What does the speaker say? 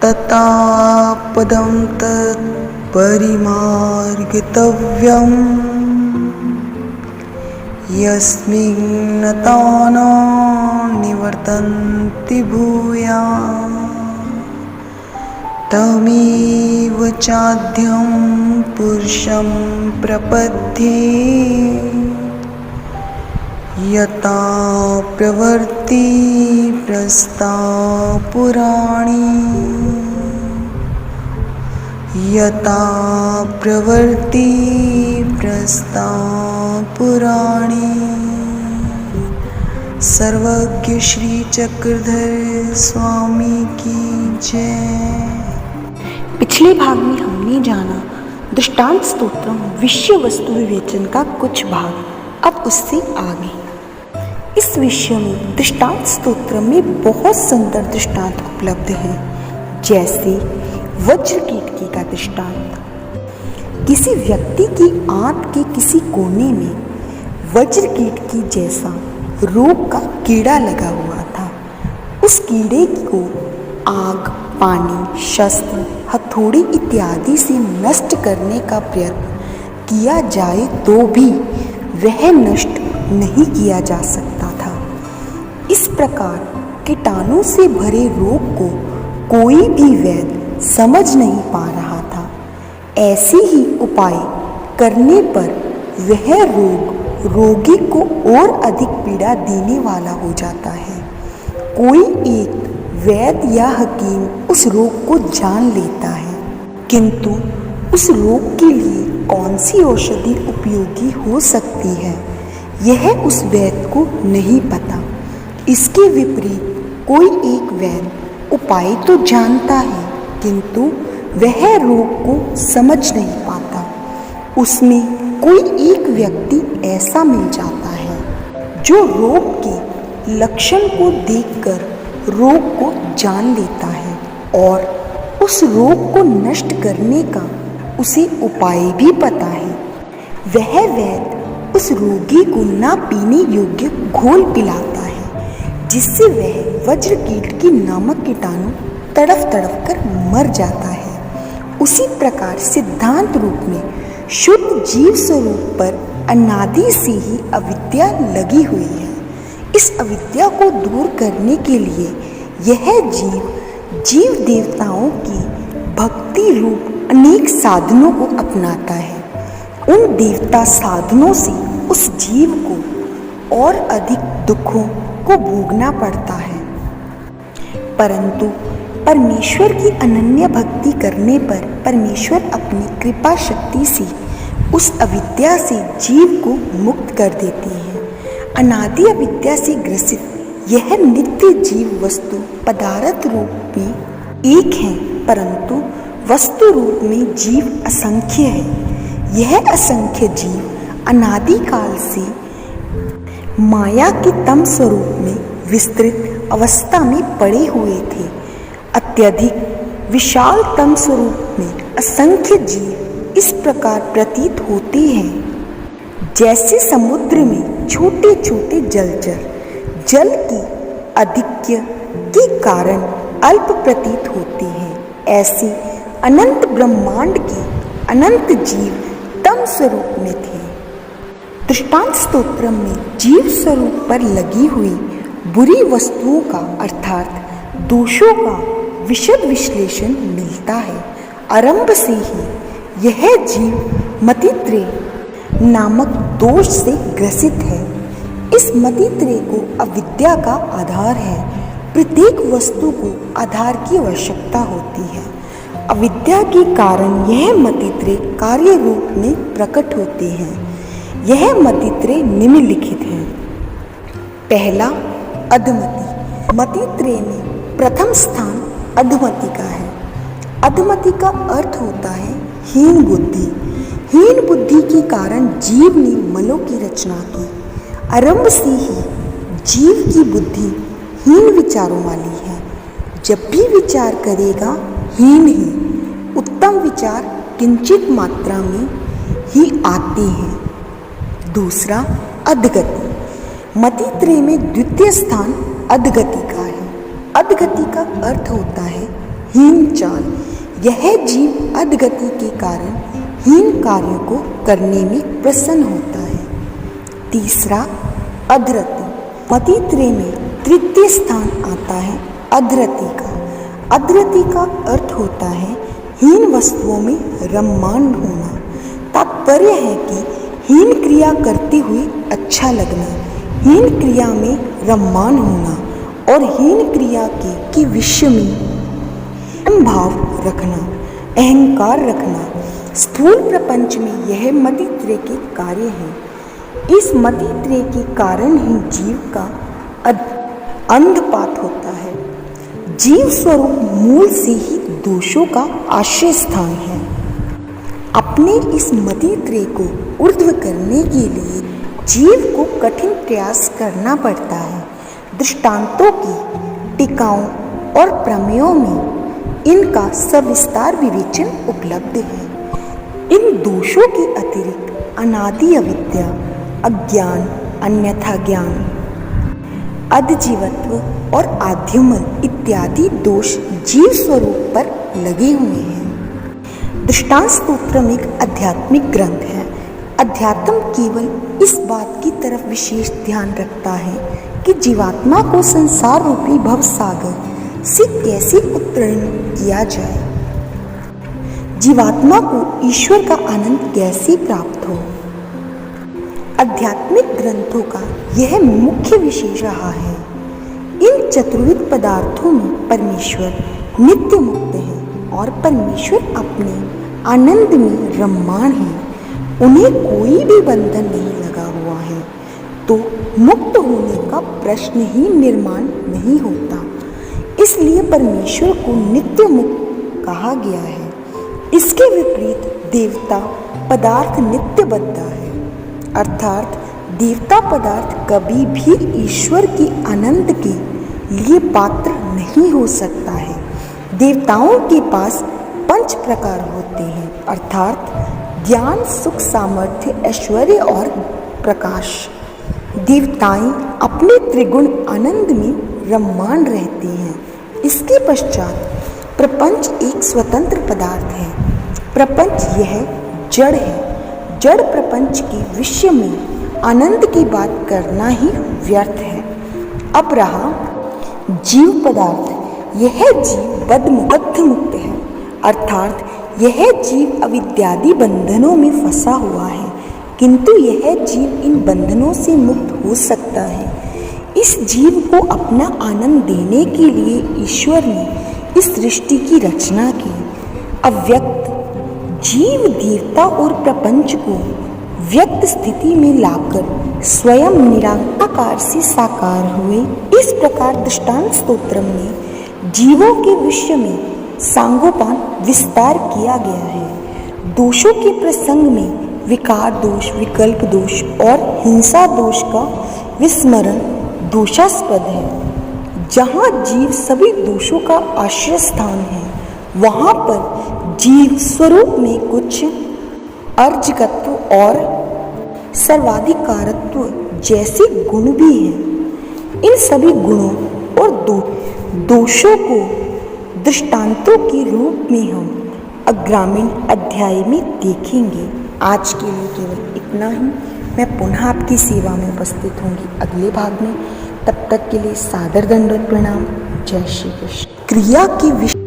तथा पदं तत् परिमार्गितव्यम् यस्मिन् तानो निवर्तन्ति भूयात् तमेव चाद्यं पुरुषं प्रपद्ये यथा प्रवृत्ति प्रस्ता पुराणी यथा प्रवृत्ति प्रस्ता पुराणी। सर्वज्ञ श्री चक्रधर स्वामी की जय। पिछले भाग में हमने जाना दृष्टांत स्तोत्रम विषय वस्तु विवेचन का कुछ भाग। अब उससे आगे इस विषय में दृष्टांत स्तोत्र में बहुत सुंदर दृष्टांत उपलब्ध हैं, जैसे वज्र कीटकी का दृष्टांत। किसी व्यक्ति की आंत के किसी कोने में वज्र कीटकी जैसा रोग का कीड़ा लगा हुआ था। उस कीड़े को आग, पानी, शस्त्र, हथौड़ी इत्यादि से नष्ट करने का प्रयत्न किया जाए तो भी वह नष्ट नहीं किया जा सकता था। इस प्रकार कीटाणु से भरे रोग को कोई भी वैद्य समझ नहीं पा रहा था। ऐसे ही उपाय करने पर वह रोग रोगी को और अधिक पीड़ा देने वाला हो जाता है। कोई एक वैद्य या हकीम उस रोग को जान लेता है, किंतु उस रोग के लिए कौन सी औषधि उपयोगी हो सकती है यह उस वैद्य को नहीं पता। इसके विपरीत कोई एक वैद्य उपाय तो जानता है, किंतु वह रोग को समझ नहीं पाता। उसमें कोई एक व्यक्ति ऐसा मिल जाता है जो रोग के लक्षण को देखकर रोग को जान लेता है और उस रोग को नष्ट करने का उसे उपाय भी पता है। वह वैद्य उस रोगी को ना पीने योग्य घोल पिलाता है, जिससे वह वज्र कीटकी नामक कीटाणु तड़फ तड़फ कर मर जाता है। उसी प्रकार सिद्धांत रूप में शुद्ध जीव स्वरूप पर अनादि से ही अविद्या लगी हुई है। इस अविद्या को दूर करने के लिए यह जीव देवताओं की भक्ति रूप अनेक साधनों को अपनाता है। उन देवता साधनों से उस जीव को और अधिक दुखों को भोगना पड़ता है, परंतु परमेश्वर की अनन्य भक्ति करने पर परमेश्वर अपनी कृपा शक्ति से उस अविद्या से जीव को मुक्त कर देते हैं। अनादि अविद्या से ग्रसित यह नित्य जीव वस्तु पदार्थ रूप में एक है, परंतु वस्तु रूप में जीव असंख्य है। यह असंख्य जीव अनादि काल से माया के तम स्वरूप में विस्तृत अवस्था में पड़े हुए थे। अत्यधिक विशाल तम स्वरूप में असंख्य जीव इस प्रकार प्रतीत होते हैं जैसे समुद्र में छोटे छोटे जलचर जल की अधिक्य के कारण अल्प प्रतीत होते हैं। ऐसे अनंत ब्रह्मांड के अनंत जीव तम स्वरूप में थे। दृष्टांत स्तोत्र में जीव स्वरूप पर लगी हुई बुरी वस्तुओं का अर्थात दोषों का विशद विश्लेषण मिलता है। आरंभ से ही यह जीव मतित्रेय नामक दोष से ग्रसित है। इस मतित्रेय को अविद्या का आधार है। प्रत्येक वस्तु को आधार की आवश्यकता होती है। अविद्या के कारण यह मतित्रेय कार्य रूप में प्रकट होते हैं। यह मतित्रेय निम्नलिखित है। पहला, अधमति। मतित्रेय में प्रथम स्थान अधमति का है। अधमति का अर्थ होता है हीन बुद्धि। हीन बुद्धि के कारण जीव ने मलों की रचना की। आरंभ से ही जीव की बुद्धि हीन विचारों वाली है। जब भी विचार करेगा हीन ही। उत्तम विचार किंचित मात्रा में ही आते हैं। दूसरा, अधगति। मतित्रेय में द्वितीय स्थान अधगति का है। अधगति का अर्थ होता है हीन चाल। यह जीव अधगति के कारण हीन कार्यों को करने में प्रसन्न होता है। तीसरा, अधरति। मतित्रय में तृतीय स्थान आता है अधरति का। अधरति का अर्थ होता है हीन वस्तुओं में रममाण होना। तात्पर्य है कि हीन क्रिया करते हुए अच्छा लगना, हीन क्रिया में रममाण होना और हीन क्रिया के विषय में भाव रखना, अहंकार रखना। स्थूल प्रपंच में यह मतित्रय के कार्य है। इस मतित्रय के कारण ही जीव का अंधपात होता है। जीव स्वरूप मूल से ही दोषों का आश्रय स्थान है। अपने इस मतित्रय को ऊर्ध्व करने के लिए जीव को कठिन प्रयास करना पड़ता है। दृष्टांतों की टीकाओं और प्रमेयों में इनका सविस्तार विवेचन उपलब्ध है। इन दोषों के अतिरिक्त अनादि अविद्या, अज्ञान, अन्यथा ज्ञान, अधजीवत्व और आद्यमन इत्यादि दोष जीव स्वरूप पर लगे हुए हैं। दृष्टांत स्तोत्रम एक आध्यात्मिक ग्रंथ है। अध्यात्म केवल इस बात की तरफ विशेष ध्यान रखता है कि जीवात्मा को संसार रूपी भव सागर से कैसे उत्तीर्ण किया जाए, जीवात्मा को ईश्वर का आनंद कैसे प्राप्त हो। आध्यात्मिक ग्रंथों का यह मुख्य विशेष रहा है। इन चतुर्विध पदार्थों में परमेश्वर नित्य मुक्त है और परमेश्वर अपने आनंद में रममाण है। उन्हें कोई भी बंधन नहीं लगा हुआ है, तो मुक्त होने का प्रश्न ही निर्माण नहीं होता। इसलिए परमेश्वर को नित्य मुक्त कहा गया है। इसके विपरीत देवता पदार्थ नित्य बद्ध है, अर्थात देवता पदार्थ कभी भी ईश्वर के आनंद के लिए पात्र नहीं हो सकता है। देवताओं के पास 5 प्रकार होते हैं, अर्थात ज्ञान, सुख, सामर्थ्य, ऐश्वर्य और प्रकाश। देवताएं अपने त्रिगुण आनंद में रममाण रहते हैं। इसके पश्चात प्रपंच एक स्वतंत्र पदार्थ है। प्रपंच यह जड़ है। जड़ प्रपंच के विषय में आनंद की बात करना ही व्यर्थ है। अब रहा जीव पदार्थ। यह जीव बद्ध मुक्त है, अर्थात यह जीव अविद्यादि बंधनों में फंसा हुआ है, किंतु यह जीव इन बंधनों से मुक्त हो सकता है। इस जीव को अपना आनंद देने के लिए ईश्वर ने इस सृष्टि की रचना की। अव्यक्त जीव देवता और प्रपंच को व्यक्त स्थिति में लाकर स्वयं निराकार से साकार हुए। इस प्रकार दृष्टांत स्तोत्रम में जीवों के विषय में सांगोपान विस्तार किया गया है। दोषों के प्रसंग में विकार दोष, विकल्प दोष और हिंसा दोष का विस्मरण दोषास्पद है। जहाँ जीव सभी दोषों का आश्रय स्थान है, वहाँ पर जीव स्वरूप में कुछ अर्जकत्व और सर्वाधिकारत्व जैसे गुण भी हैं। इन सभी गुणों और दोषों को दृष्टांतों के रूप में हम अग्रामीण अध्याय में देखेंगे। आज के लिए केवल इतना ही। मैं पुनः आपकी सेवा में उपस्थित होंगी अगले भाग में। तब तक के लिए सादर दंडवत प्रणाम। जय श्री कृष्ण। क्रिया की